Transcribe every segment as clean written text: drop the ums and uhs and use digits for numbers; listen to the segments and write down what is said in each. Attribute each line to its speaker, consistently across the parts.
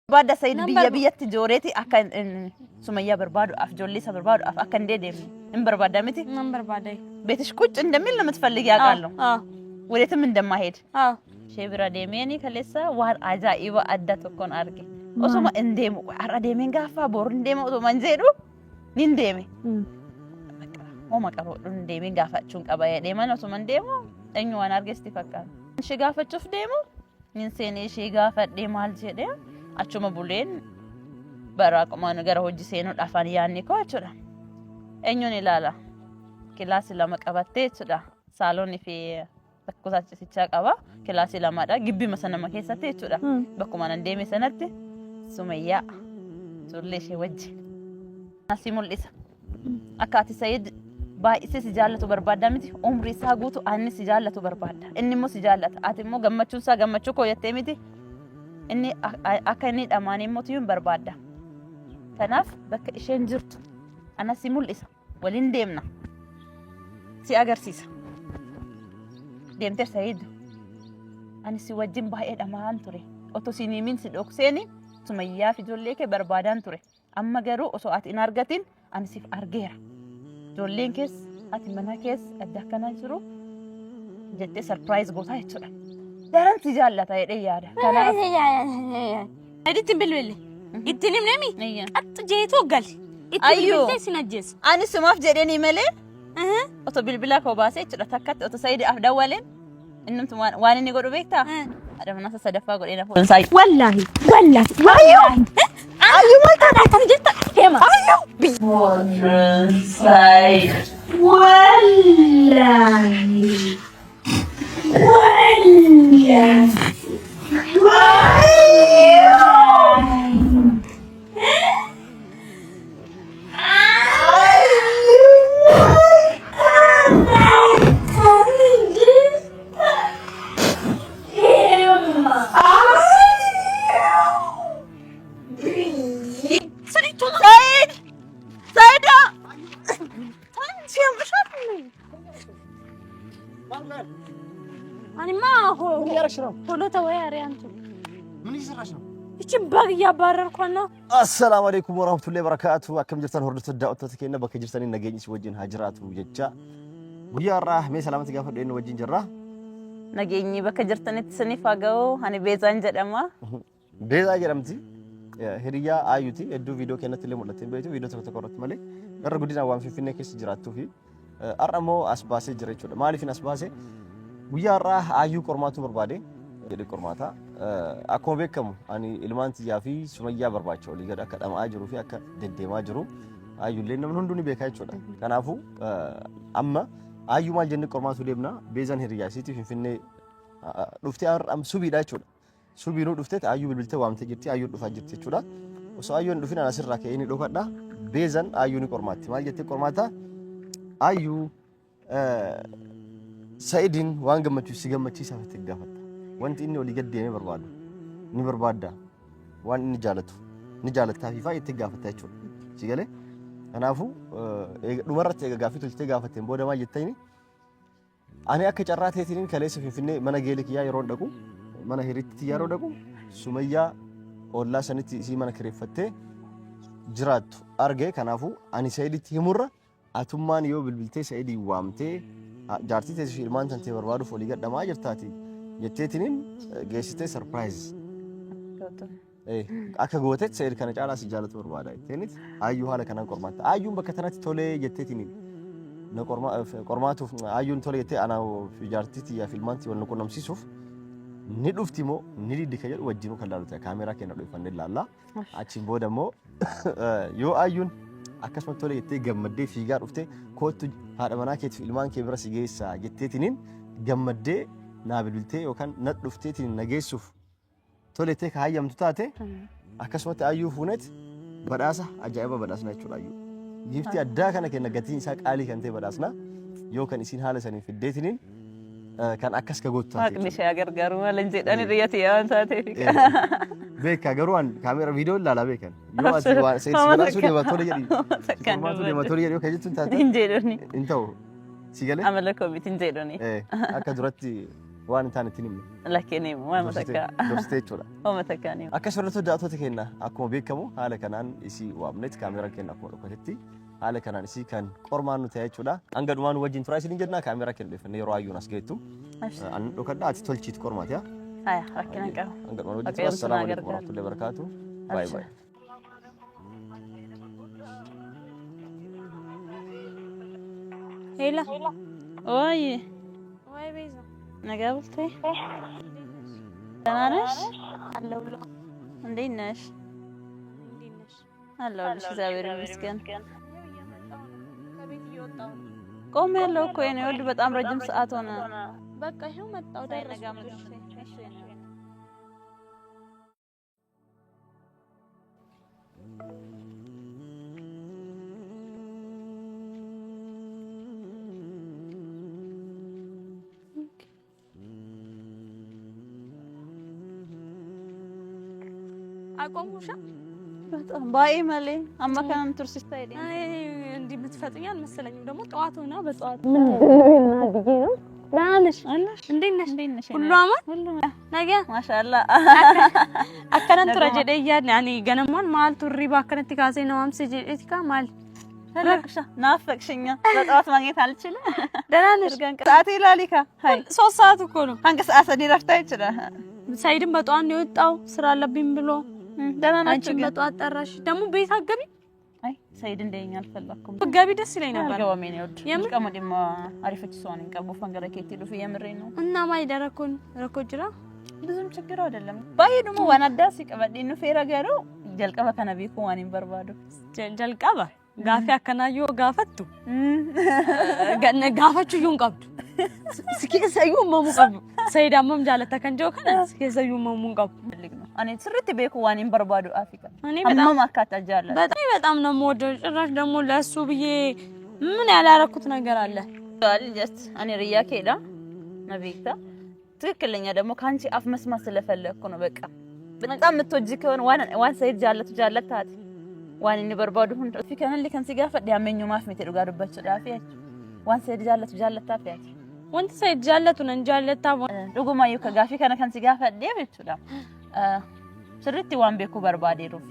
Speaker 1: Baada Said biyyatti jooreeti akka Sumayyaa barbaadu afjoolisa barbaadu akka ndeedem እንበርባዳ ምቲ
Speaker 2: እንበርባዳ
Speaker 1: ቤትሽ ቁጭ እንደሚል ነው የምትፈልጊ ያውቃለሁ ወዴትም እንደማይሄድ ሼብራ ዴሜኒ ከለሳ ዋር አጃኢባ አዳ ተኮን አርጌ ኦሶማ እንደሙ አራ ዴሜን ጋፋ ቦር እንደሙ ኦሶ መንጀዱ ኒንዴሜ ኦማ ቀሮ እንደሜን ጋፋቹን ቀባየ ዴማን ኦሶ መንዴሙ እኛዋን አርጌ እስቲፈካ እሺ ጋፈቹፍ ዴሙ ኒንሴኔ እሺ ጋፈዴ ማል ጀደ አቹማ ቡሌን በራቀማ ነገር ሆጂ ሴኑ ዳፋን ያኔ ኮአቹዳ እኞን ይላላ ክላስ ለመቀበቴ ሱዳ ሳሎን ፊ በኩሳች ሲቻ ቀባ ክላስ ለማዳ ግቢ መሰነማ ከሰቴ ሱዳ በኩማን እንደሜ ሰነቴ ሱመያ ሱሌሽ ወጅ ናሲሙልኢሳ አካቲ ሰይድ ባይሴ ሲጃለቱ በርባዳምቲ ኡምሪ ሳጉቱ አኒ ሲጃለቱ በርባዳ እንሞ ሲጃለታ አቲሞ ገመቹን ሳ ገመቹ ኮየቴሚቲ እኒ አከኒ ዳማኔ ሞቲዩን በርባዳ ተናፍ በከ ኢሼን ጅርቱ أنا سيمول إسا ولين ديمنا سي أجرسيس ديمتر سعيد أنا سي وجيم بايد أمان تري أتو سيني من سيد أكسيني سمية في جوليك بربادان تري أما جرو أسو أت إنارجتين أنا سيف أرجيرا جولين كيس أت منا كيس أدكنا جرو جت سربرايز بوتاي تري دارن تجالة تايد يادا
Speaker 2: كنا هذي تبلولي إتني منامي أت جيتو قال
Speaker 1: أيوه
Speaker 2: سنجس
Speaker 1: أنا سماف جريني ملي أتو بالبلا كوباسي ترتكت أتو سيد أفدوالين إنهم توان واني يقولوا بيكتا هذا من ناس صدفة قول إنا فون ساي
Speaker 2: والله
Speaker 1: أيوه ما كان
Speaker 2: جت كيما
Speaker 1: أيوه فون ساي والله
Speaker 2: أنا ما هو
Speaker 3: من يرشرب
Speaker 2: هو تويا ريانتو
Speaker 3: من يسرشرب
Speaker 2: إيش باقي بارر كنا
Speaker 3: السلام عليكم ورحمة الله وبركاته أكمل جرتان هردت الدعوة تتكينا بك جرتان النجيني سوجين هاجرات وججا ويا راح مي سلامتك يا فرد إنه وجين جرا
Speaker 1: نجيني بك جرتان تسني فاجو هني بيزان جرما
Speaker 3: بيزا جرمتي هريا آيوتي إدو فيديو كنا تلي مولتين بيتو فيديو تكتكرت مالي نرى قدينا وام في فينا كيس جراتو في أرمو أسباسي جريتشو مالي فين أسباسي ويا راح آيو كرماتو بربادي jadi kormata akkuma beekamu ani ilmaan tiyyaa fi Sumayyaa barbaacha olii gad akka dhamaa jiru fi akka deddeemaa jiru ayyullee namni hunduu ni beekaa jechuudha kanaafuu amma ayyu maal jennee qormaatu deemna beezan hiriyaasiiti finfinnee dhuftee am subiidha jechuudha subiinuu dhuftee ayyu bilbiltee waamtee jirti ayyu dhufaa jirti jechuudha osoo ayyuun dhufin ana sirraa ka'ee ni dhokadha beezan ayyu ni qormaatti maal jettee qormaata ayyu Saidin waan gammachiisu si gammachiisaa fi gaafatta wanti inni olii gad deemee barbaadu ni barbaada waan inni jaalataa fi itti gaafata jechuudha si galee kanaafu dhumarratti eega gaafii tolchitee gaafateen booda maal jettayni ani akka carraa ta'eetiin kaleessa finfinnee mana geelikiyyaa yeroo dhaqu mana hiritti yeroo dhaqu Sumayyaa ollaa sanitti isii mana kireeffattee jiraattu argee kanaafu ani Saiditti himurra atummaan yoo bilbiltee Saidii waamtee jaartii teessoo ilmaan tantee barbaaduuf olii gadhamaa jirtaati jetteetiniin geessitee sarpiraayiz akka gootetti Said kana caalaa si jaalatu barbaada jetteenit ayyuu haala kanaan qormaatta ayyuun bakka tanatti tolee jetteetiniin na qormaatuuf ayyuun tolee jettee anaa fi jaartii tiyyaa fi ilmaan tiyyaa wal quunnamsiisuuf ni dhufti moo ni diddi ka jedhu wajjinuu kan laaluta kaameeraa keenya dhufannee ilaalla achiin booda immoo yoo ayyuun akkasuma tolee jettee gammaddee fiigaa dhuftee kootu haadha manaa keetiif ilmaan kee bira si geessaa jetteetiniin gammaddee naa bilbiltee yookaan na dhufteetiin nageessuuf tolettee ka hayyamtu taate akkasumatti ayyuu fuunet badhaasa ajaa'iba badhaasna jechuudha ayyuu giftii addaa kana kenna gatiin isaa qaalii kan ta'e badhaasna yoo kan isiin haala saniin fiddeetiniin kan akkas ka gootu taate
Speaker 1: Waaqni ishee gargaaru maal hin jedhani riyyati waan taateef
Speaker 3: beeka garuu an kaameera viidiyoo ilaalaa beekan yoo ati waan seensifadhaasuu deema tole jedhi qormaatu deema tole jedhi yoo ka jettuun taate
Speaker 1: hin jedhani
Speaker 3: hin ta'u si galee
Speaker 1: amala koomiti hin jedhani
Speaker 3: akka duratti waan intaan ittiin himne.
Speaker 1: Lakkini waan takka.
Speaker 3: Dursitee jechuudha.
Speaker 1: Waan takka ni.
Speaker 3: Akka soorata daatota keenya akkuma beekamu haala kanaan isii waamnetti kaameraa keenya akkuma dhokkatetti haala kanaan isii kan qormaan nu ta'e jechuudha. Hanga dhumaan wajjin turaa isin jennaa kaameraa keenya dhufannee yeroo ayyuun as geettu. An dhokadhaa ati tolchiit qormaati yaa.
Speaker 1: Haya rakkina qabu.
Speaker 3: Hanga dhumaan wajjin turaa. Assalaamu alaykum warahmatullahi wabarakatuh. Bye bye.
Speaker 2: Hela.
Speaker 1: Oye.
Speaker 2: Oye Beza.
Speaker 1: Nagabulte? Tananesh?
Speaker 2: Allo.
Speaker 1: እንዴት ነሽ? አለሁልሽ እግዚአብሔር ይመስገን። ቆሜ ያለው እኮ የኔ ወልድ በጣም ረጅም ሰዓት ሆነ።
Speaker 2: በቃ ይሄው መጣው ደረስኩ። አቆሙሻ
Speaker 1: በጣም ባይ ማለ አማካን ቱርሲስታ አይደል
Speaker 2: እንዴ ብትፈጥኛል መሰለኝም ደግሞ ጠዋት ሆና በጠዋት ምንድነው እናድዬ ነው ናለሽ አለሽ እንዴት ነሽ ሁሉ አማን ሁሉ ነገ
Speaker 1: ማሻአላ
Speaker 2: አከነን ትረጀደ ይያል ያኒ ገነማን ማል ቱሪ ባከነቲ ካሴ ነው አምስ ጀቲካ ማል
Speaker 1: ተለክሻ ናፈቅሽኛ በጠዋት ማግኘት አልችልም
Speaker 2: ደህና ነሽ
Speaker 1: ሰዓት ይላሊካ ሃይ
Speaker 2: 3 ሰዓት እኮ ነው
Speaker 1: አንተ ሰዓት ዲራፍታ ይችላል
Speaker 2: ሳይድም በጠዋት ነው የወጣው ስራ አለብኝ ብሎ
Speaker 1: ደህና ናችሁ
Speaker 2: አንቺ በጠዋት ጠራሽ ደግሞ ቤት አገቢ
Speaker 1: አይ ሰይድ እንደኛ አልፈለኩም
Speaker 2: ገቢ ደስ ይለኝ ነበር
Speaker 1: ገባሜ ነው የምቀመጥማ አሪፈች ሶን እንቀቡ ፈንገረከት ይሉ የምሬ ነው
Speaker 2: እና ማይ ደረኩን ረኮጅራ
Speaker 1: ብዙም ችግር አይደለም ባይ ደግሞ ዋናዳስ ይቀበዲኑ ፈረገሩ ጀልቀባ ከነቢኩ ዋኒን በርባዶ
Speaker 2: ጀልቀባ ጋፊ አከናዮ ጋፈቱ ገነ ጋፈቹ ይንቀብዱ ስኪሰዩ መሙቀብ ሰይዳምም ጃለተ ከንጆ ከነ ስኪሰዩ መሙቀብ እኔ ስርት ቤኩ ዋኒን በርባዶ አፍሪካ እኔ በጣም አካታጃለ በጣም ነው የምወደው ጭራሽ ደግሞ ለሱ ብዬ ምን ያላረኩት ነገር አለ
Speaker 1: ጀስት እኔ ሪያ ከዳ ነቢታ ትክክለኛ ደግሞ ካንቺ አፍ መስማት ስለፈለኩ ነው በቃ በጣም ምትወጂ ከሆነ ዋን ሰይድ ጃለታት ዋኒን በርባዶ ሁን አፍሪካ ነን ለከን ሲጋፈ ያመኙ ማፍ መቴ ዱጋዱበት ዳፊያች ዋን ሰይድ ጃለታ ፊያች
Speaker 2: ወንት ሰይድ ጃለቱ ነን ጃለታ
Speaker 1: ዱጉማዩ ከጋፊ ከነ ከን ሲጋፈ ዴብቹላ ስርት ዋን ቤኩ በርባዴ ሩፍ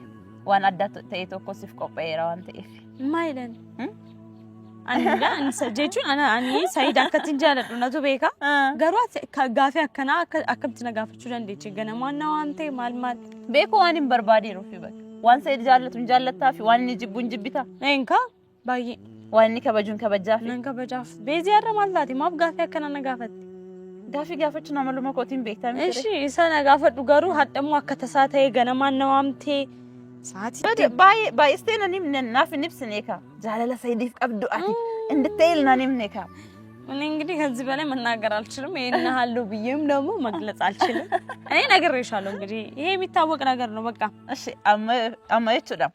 Speaker 1: ዋን አዳት ተይቶ ኮስፍ ቆጴራ ዋን ተይፍ
Speaker 2: ማይለን አንላ እንሰጀቹን አኒ ሰይድ አከትን ጃለቱ ነቱ ቤካ ገሯት ከጋፊ አከና አከብት ነጋፈቹ ደንዴች ገነማና ዋንቴ ማልማል
Speaker 1: ቤኩ ዋኒን በርባዴ ሩፍ በቃ ዋን ሰይድ ጃለታፊ ዋን ጅቡን ጅቢታ
Speaker 2: ነንካ ባይ
Speaker 1: ዋኒ ከበጁን ከበጃፊ
Speaker 2: ነንካ በጃፍ ቤዚ ያረማላቲ ማብ ጋፊ አከና ነጋፈት
Speaker 1: ጋፊ ጋፈች ነው ማሉ መኮቲን ቤታም
Speaker 2: እሺ ሰና ጋፈዱ ጋሩ ሀደሙ አከተሳተይ ገነማን ነዋምቴ ሳቲ
Speaker 1: ባይ ስቴነኒም ነናፍ ንብስኔካ ጃለለ ሰይዲፍ ቀብዱ አቲ እንድትይልና ነምኔካ
Speaker 2: እኔ እንግዲህ ከዚህ በላይ መናገር አልችልም ይሄን ሀሉ ብዬም ደግሞ መግለጽ አልችልም እኔ ነግሬሻለሁ እንግዲህ ይሄ የሚታወቅ ነገር ነው በቃ
Speaker 1: እሺ አማየቹ ዳ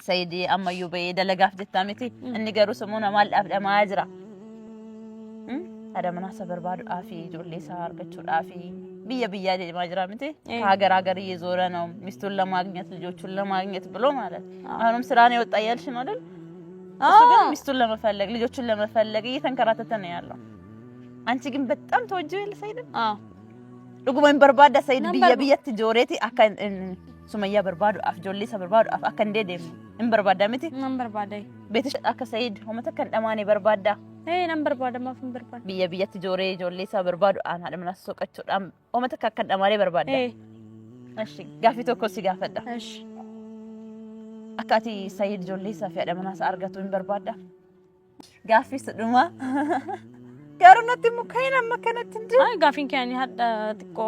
Speaker 1: ሰይዲ አማዩ በደለጋፍ ጀታሚቲ እንገሩ ስሙና ማል አብዳ ማጅራ አዳ ምናሰ በርባዶ አፊ ጆሌሳ አርገቹ ዳፊ ብያ ማጅራ ምቲ ከሀገር እየዞረ ነው ሚስቱን ለማግኘት ልጆቹን ለማግኘት ብሎ ማለት አሁንም ስራ ነው የወጣ ያልሽ ነው አይደል እሱ ግን ሚስቱን ለመፈለግ ልጆቹን ለመፈለግ እየተንከራተተ ነው ያለው አንቺ ግን በጣም ተወጀው ይል ሰይድ ዱጉማን በርባዳ ሰይድ ብየት ጆሬቲ አካን ሱመያ በርባዶ አፍ ጆሌሳ በርባዶ አፍ አካን ደደም እንበርባዳ ምቲ
Speaker 2: እንበርባዳይ
Speaker 1: ቤትሽ አከ ሰይድ ሆመተከን ደማኔ በርባዳ
Speaker 2: ነምበር ባደማ ፍንበርባድ
Speaker 1: ብየት ጆሌሳ በርባዶ አና ደምና ሶቀቹ ዳም ሆመተከን ደማኔ በርባዳ እሺ ጋፊቶ ኮሲ ጋፈዳ
Speaker 2: እሺ
Speaker 1: አካቲ ሰይድ ጆሌሳ ፈደምና ሳርገቱ እንበርባዳ ጋፊስ ዱማ ጋሩነቲ ሙካይና መከነት እንዴ
Speaker 2: አይ ጋፊን ካኒ ሀዳ ጥቆ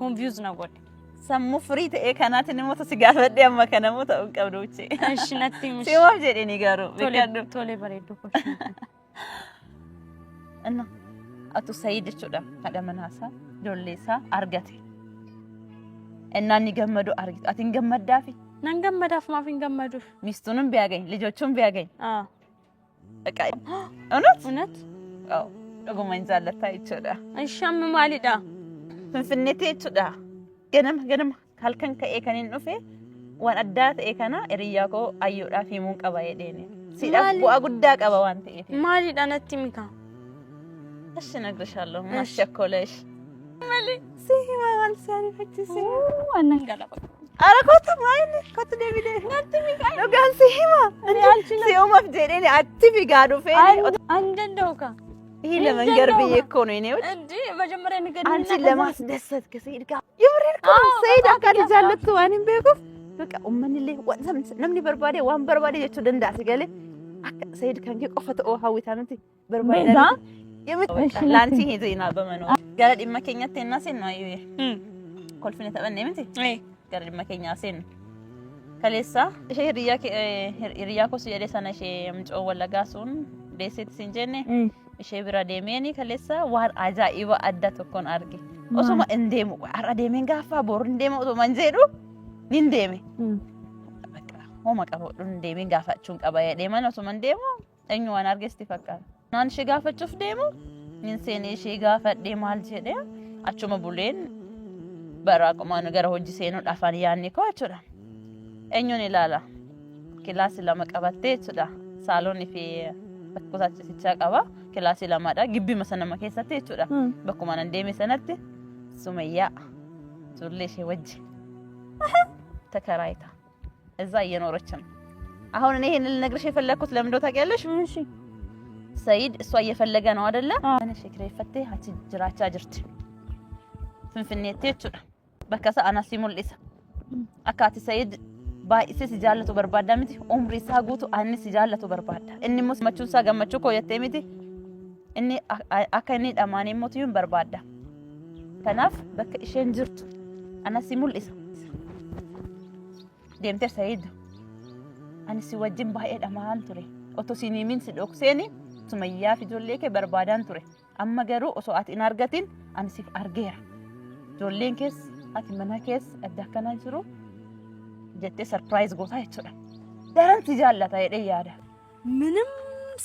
Speaker 2: ኮንፊውዝ ነው ጎድ
Speaker 1: ሰሙ ፍሪት ኤካናት ነሞተ ሲጋፈደ ያመከነሙ ተቀብዶቼ
Speaker 2: እሺ ነቲ ሙሽ
Speaker 1: ሲዋፍ ጀዴኒ ጋሩ በካዱ
Speaker 2: ቶሌ በሬዶ ኮሽ
Speaker 1: እና አቶ ሰይድ ቹዳ ፈደምናሳ ጆሌሳ አርገቴ እና ንገመዱ አርገት አቲን ገመዳፊ
Speaker 2: ነንገመዳፍ ማፊን ገመዱ
Speaker 1: ሚስቱንም ቢያገኝ ልጆቹን ቢያገኝ በቃ እውነት አው ደግሞ እንዛለታ ይችላ
Speaker 2: እሻም ማሊዳ
Speaker 1: ፍንፍኔቴ ይችላ ገነም ካልከን ከኤከኒን ዱፌ ዋን አዳት ኤከና እሪያኮ አዩዳ ፊሙን ቀባዬ ዴኔ ሲዳ ቡአ ጉዳ ቀባ ዋንተ ኤቴ
Speaker 2: ማሊዳ ነቲ ሚካ
Speaker 1: እሺ እነግርሻለሁ ማስቸኮለሽ ሲማ ማልሳኒ ፈትሲ
Speaker 2: አንንገላባ
Speaker 1: አረኮት ማይን ኮት ዴቪድ ነው ጋር ሲማ እኔ አልችልም ሲኦ መፍጀኔ አክቲቭ ጋር ነው ፈኔ
Speaker 2: አንደንደውካ
Speaker 1: ይሄ ለመንገር ብዬ እኮ ነው እኔ
Speaker 2: እንዴ መጀመሪያ ንገሪኝ
Speaker 1: አንቺ ለማስደሰት ከሰይድ ጋር ይብሬርኩ ሰይድ አካል ጃለቱ ዋኒም ቤኩ በቃ ኡመንሌ ወንሰም ነምኒ በርባዴ ዋን በርባዴ የቹ ደንዳ ሲገለ ሰይድ ከንኪ ቆፈተ ኦ ሀዊታንቲ በርባዴ ላንቲ ሄዘይና በመኖ ጋር ዲመከኛት እና ሰን ነው አዩ ኮልፍነ ተበነ ምንት ጋር ዲመከኛ ሰን ከሌሳ ሪያ ኮስ የደ ሰነሽ ምጮ ወለጋሱን ደሴት ሲንጀኔ ሼብራ ዴሜኒ ከሌሳ ዋር አጃኢባ አዳ ተኮን አርጊ ኦሶማ እንዴሙ አራ ዴሜን ጋፋ ቦር እንዴሙ ኦሶ መንጀዱ ኒንዴሜ በቃ ሆማ ቀሮ እንዴሜን ጋፋቹን ቀባያ ዴማን ኦሶ መንዴሙ እኙ ዋን አርገስቲ ፈቃ ናን ሽጋፈቹፍ ዴሙ ኒንሴኔ ሽጋፈዴ ማል ጀዴ አቹማ ቡሌን በራቆማ ነገር ሆጂ ሴኑ ዳፋን ያኒ ኮ አቹዳ እኙን ይላላ ክላስ ለመቀበቴ ቹዳ ሳሎን ፊ በኩታች ሲቻ ቀባ ክላስ ለማዳ ግቢ መሰነማ ከሰተ ቹዳ በኩማ እንዴሜ ሰነተ ሱመያ ዙልሽ ወጅ ተከራይታ እዛ እየኖረች ነው አሁን እኔ ይሄን ልነግርሽ የፈለኩት ለምንድነው ታውቂያለሽ እሺ ሰይድ እሷ እየፈለገ ነው አይደለ እኔ ሽክሬ ፈቴ አቺ ጅራቻ ጅርት ፍንፍኔቴ ቹዳ በከሰ አናሲ ሙልኢሳ አካቲ ሰይድ ባይሴ ሲጃለቱ በርባዳ ሚቲ ኡምሪ ሳጉቱ አኒ ሲጃለቱ በርባዳ እኒ ሙስ መቹን ሳገመቹ ኮየቴ ሚቲ እኒ አከኒ ዳማኔ ሞቱን በርባዳ ከናፍ በከ ኢሽን ጅርቱ አናሲ ሙልኢሳ ደምተር ሰይድ አኒ ሲወጅን ባይ ዳማን ቱሬ ኦቶ ሲኒሚን ሲዶክሴኒ ሱመያ ፊጆሌከ በርባዳን ቱሬ አማ ገሩ ኦሶ አቲን አርገቲን አኒ ሲፍ አርጌራ ጆሌን ኬስ አቲ መናኬስ አዳከና ጅሩ ጀቴ ሰርፕራይዝ ጎታ ይችላ ደረንት ይጃላታ የደያዳ
Speaker 2: ምንም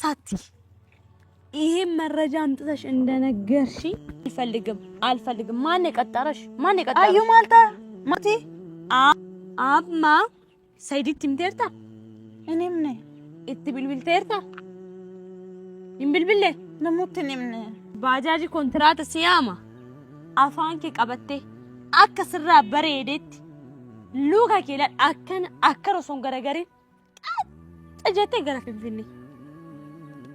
Speaker 2: ሳቲ ይሄ መረጃ አምጥተሽ እንደነገርሽ አልፈልግም ማን የቀጠረሽ
Speaker 1: አዩ ማልታ ማቲ
Speaker 2: አብማ ሰይድ ትምቴርታ
Speaker 1: እኔም ነኝ
Speaker 2: እትብልብል ተርታ ይምብልብል
Speaker 1: ነሙት እኔም ነኝ
Speaker 2: ባጃጅ ኮንትራት ሲያማ አፋንኪ ቀበቴ አከስራ በሬዴት ሉካ ኬላ አከሮ ሶን ገረገሪ ጠጀቴ ገረፍብኝ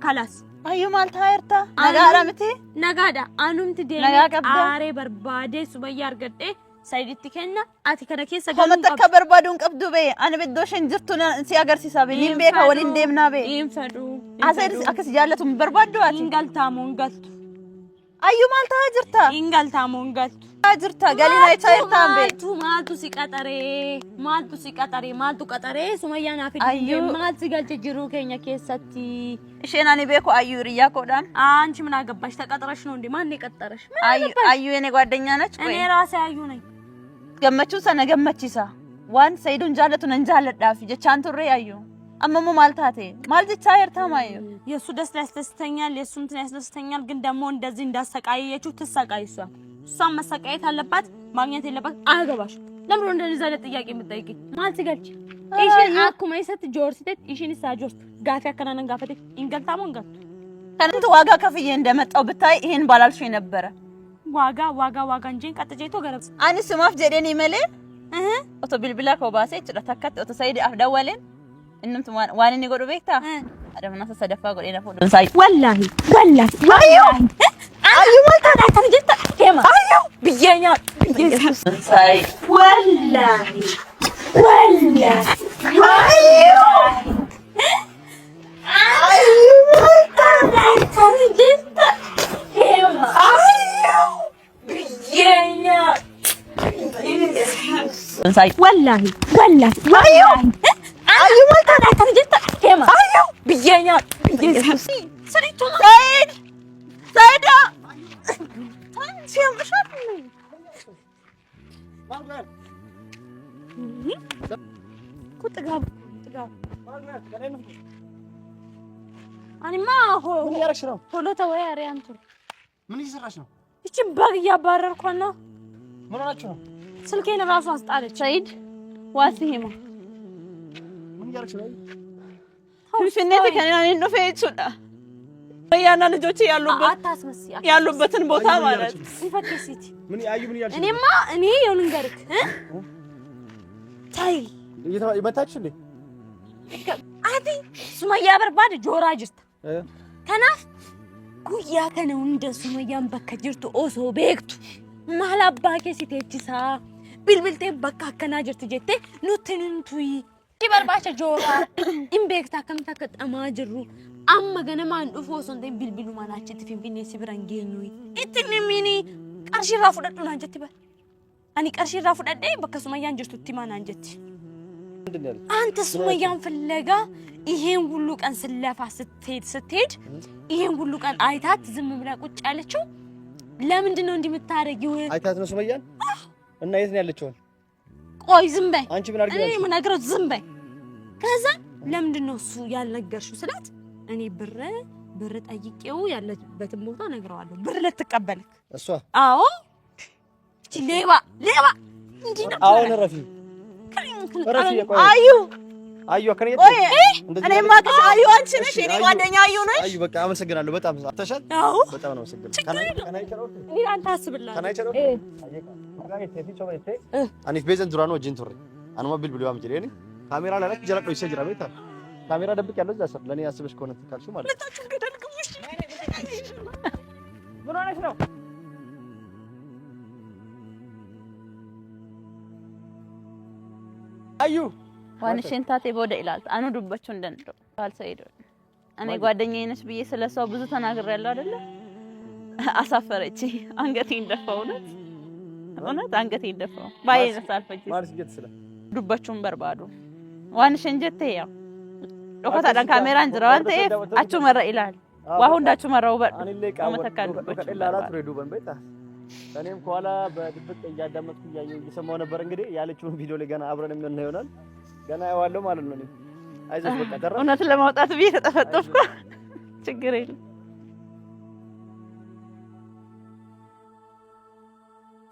Speaker 2: ካላስ
Speaker 1: አዩ ማልታ አይርታ ነጋዳ ምቲ
Speaker 2: ነጋዳ አኑምት ዴ አሬ በርባዴ ሱመያ አርገዴ ሰይድቲ ከና አቲ ከነከሰ
Speaker 1: ከመተከ በርባዱን ቀብዱ በ አነ በዶሽን ጅርቱና ሲያገርሲሳ በ ይምቤካ ወሊን ደምና በ
Speaker 2: ይምፈዱ
Speaker 1: አሰይድ አከስ ጃለቱም በርባዱ አቲ
Speaker 2: እንጋልታሞን ጋልቱ
Speaker 1: አዩ ማልታ ጅርታ
Speaker 2: እንጋልታሞን ጋልቱ
Speaker 1: ጅርታ ገሊና ይታይርታም በ
Speaker 2: ማልቱ ሲቀጠሬ ማልቱ ቀጠሬ ሱመያ ናፊ ማልቱ ሲገልጭ ጅሩ ከኛ ከሰቲ
Speaker 1: እሺናኒ ቤኮ አዩ ሪያ ኮዳን
Speaker 2: አንቺ ምን አገባሽ ተቀጠረሽ ነው እንዴ ማን የቀጠረሽ
Speaker 1: አዩ የኔ ጓደኛ ነች
Speaker 2: እኔ ራሴ አዩ ነኝ
Speaker 1: ገመቹ ሰነገመቺሳ ዋን ሰይዱን ጃለቱን እንጃለዳፍ ጀቻን ቱሬ አዩ አመሙ ማልታቴ ማልጅቻ ይርታማዩ
Speaker 2: የሱ ደስ ያስደስተኛል የሱ እንትን ያስደስተኛል ግን ደግሞ እንደዚህ እንዳሰቃየችው ትሰቃይሷ እሷን መሰቃየት አለባት ማግኘት የለባት አገባሽ ለምን እንደዚህ ዘለ ጥያቄ የምትጠይቂ ማለት ገልጭ እሺ አኩ ማይሰት ጆርሲት እሺን ሳጆርስ ጋፊ አከናነን ጋፈቴ እንገልታሞን ጋር
Speaker 1: ከንቱ ዋጋ ከፍዬ እንደመጣው ብታይ ይሄን ባላልሽ ነበር
Speaker 2: ዋጋ እንጂን ቀጥጄቶ ገረብ
Speaker 1: አንስ ማፍ ጀደኒ መለ ኦቶ ቢልቢላ ኮባሴ ጭራታከት ኦቶ ሰይድ አፍዳዋለን እንምት ዋንኒ ጎዶ ቤታ አደምና ተሰደፋ ጎዴና ፎዶ ሳይ
Speaker 2: ወላሂ አዩ ማልታ ታንጀታ ኬማ አዩ ቢያኛ
Speaker 1: ሳይ
Speaker 2: ወላሂ አዩ ማልታ ታንጀታ ኬማ አዩ ቢያኛ
Speaker 1: ሳይ
Speaker 2: ወላሂ
Speaker 1: አዩ ማልታ
Speaker 2: ታንጀታ ኬማ አዩ ቢያኛ ሰሪቱ
Speaker 1: ሳይዳ ታንሲም ሻት
Speaker 2: ኩጥጋብ አንማ
Speaker 3: ምን ያረሽ ነው
Speaker 2: ቶሎ ተወይ አሪያንቱ
Speaker 3: ምን እየሰራሽ ነው
Speaker 2: እቺ ባግ ያባረርኳና
Speaker 3: ምን ሆናችሁ ነው
Speaker 2: ስልኬን ራሱ አስጣለች
Speaker 1: ሰይድ ዋሲሂማ
Speaker 3: ምን ያረሽ ነው
Speaker 1: ፍንፍኔት ከኔ ነው ፌቹዳ በያና ልጆቼ ያሉበትን ቦታ ማለት
Speaker 2: ሲፈከሲቲ
Speaker 3: ምን አዩ ምን ያልሽ
Speaker 2: እኔ የልንገርክ ታይ
Speaker 3: ይመታችሁ እንዴ
Speaker 2: አዲ ሱመያ በርባድ ጆራ ጅርታ ከናፍ ጉያ ከነው እንደ ሱመያን በከጅርቱ ኦሶ ቤክቱ ማላባከ ሲቴቺሳ ቢልቢልቴ በቃ ከና ጅርት ጀቴ ኑትንንቱይ ዲበርባቸ ጆራ ኢምቤክታ ከምታ ከጠማ ጅሩ አማ ገነማን ዱፎ ሶንቴ ቢልቢሉ ማላቸት ፊንፊኔ ሲብራንጌኙይ እትኒ ሚኒ ቀርሺ ራፉ ደዱና አንጀት ይበል አኒ ቀርሺ ራፉ ደደ በከ ሱመያን ጅርቱ ቲማና አንጀት አንተ ሱመያን ፍለጋ ይሄን ሁሉ ቀን ስለፋ ስትሄድ ይሄን ሁሉ ቀን አይታት ዝም ብላ ቁጭ ያለችው ለምንድን ነው እንዲምታረጊው
Speaker 3: አይታት ነው ሱመያን እና የት ነው ያለችው
Speaker 2: ቆይ ዝም በይ
Speaker 3: አንቺ ምን አርገሽ
Speaker 2: እኔ ምን ነግረው ዝም በይ ከዛ ለምንድን ነው እሱ ያልነገርሽው ስላት እኔ ብር ጠይቄው ያለበትን ቦታ ነግረዋለሁ ብር ልትቀበልክ
Speaker 3: እሷ
Speaker 2: አዎ እቺ ሌባ እንዴ ነው
Speaker 3: አሁን ረፊ አዩ ከኔ
Speaker 1: እኔ ማቀሽ አዩ አንቺ ነሽ እኔ ጓደኛ አዩ ነሽ
Speaker 3: አዩ በቃ አመሰግናለሁ በጣም ተሻል በጣም ነው አመሰግናለሁ
Speaker 2: እኔ አንተ አስብልኝ
Speaker 3: አኒፍ ቤዘን ዱራኖ ወጅን ቱሪ አንማ ቢልቢሉ አምጪ ለኔ ካሜራ ላይ ጀራቆ ይሰጅራ ቤታ ካሜራ ደብቅ ያለው እዛ ለኔ ያስበሽ ከሆነ ትካልሽ ማለት
Speaker 2: ለታችን ገደልኩሽ
Speaker 3: ምን ሆነሽ ነው አዩ
Speaker 1: ዋንሽን ታቴ ቦደ ይላል አኑ ዱበቹ እንደንዶ አልሰይዶ እኔ ጓደኛዬ ነሽ ብዬ ስለሷ ብዙ ተናግሬያለሁ አይደለ አሳፈረች አንገቴን ደፋው እውነት አንገቴን ደፋው ባይነ ሳልፈጅ
Speaker 3: ማርስ ጀትስለ
Speaker 1: ዱበቹን በርባዱ ዋንሽን ጀቴ ያው ዶከታ ዳን ካሜራን ዝራዋንተ አቹ መረ ይላል ዋሁ እንዳቹ መራው በመተካል
Speaker 3: ከላላት ሬዱ በንበታ እኔም ኳላ በድብቅ እያዳመጥኩ እየሰማው ነበር እንግዲህ ያለችውን ቪዲዮ ላይ ገና አብረን ምን ይሆናል ገና ያዋለው ማለት ነው አይዞሽ በቃ ደራ
Speaker 1: እውነት ለማውጣት ብዬ ተጠፈጠፍኩ ችግር የለም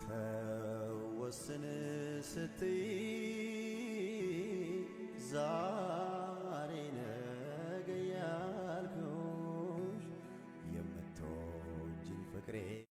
Speaker 1: ፈወስን ስትይ ዛ